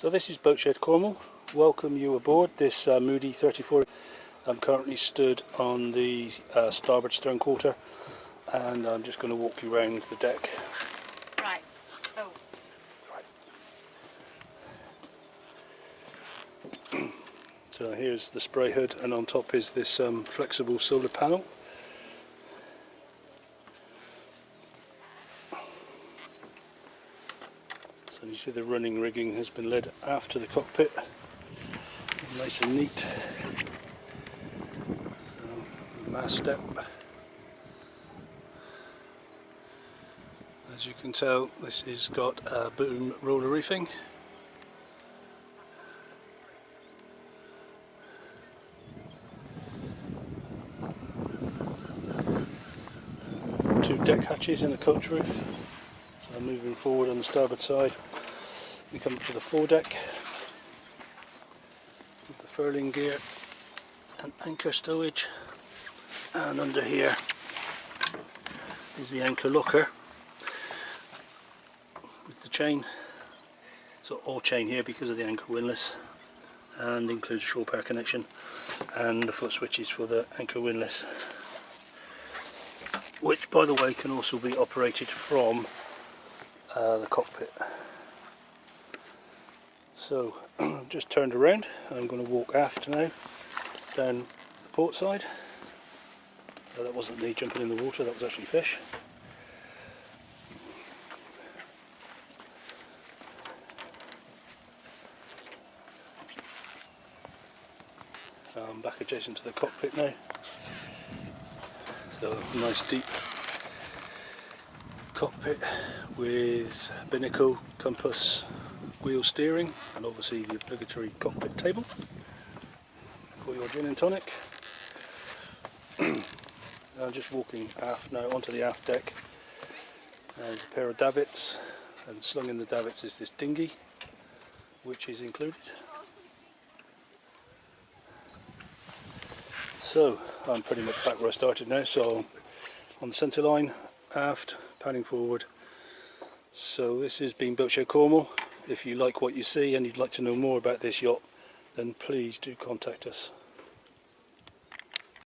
So this is Boatshed Cornwall. Welcome you aboard this Moody 34. I'm currently stood on the starboard stern quarter, and I'm just going to walk you around the deck. Right. Oh. Right. So here's the spray hood, and on top is this flexible solar panel. So you see the running rigging has been led aft to the cockpit, nice and neat. So, mast step. As you can tell, this has got boom roller reefing. Two deck hatches in the coach roof. So moving forward on the starboard side, we come up to the foredeck with the furling gear and anchor stowage, and under here is the anchor locker with the chain. So all chain here because of the anchor windlass, and includes shore power connection and the foot switches for the anchor windlass, which by the way can also be operated from the cockpit. So I've just turned around and I'm going to walk aft now down the port side. That wasn't me jumping in the water, that was actually fish. I'm back adjacent to the cockpit now. So nice deep cockpit with binnacle, compass, wheel steering, and obviously the obligatory cockpit table for your gin and tonic. I'm just walking aft now onto the aft deck. There's a pair of davits, and slung in the davits is this dinghy, which is included. So I'm pretty much back where I started now, so on the centre line, aft, panning forward. So this has been Boatshed Cornwall. If you like what you see and you'd like to know more about this yacht, then please do contact us.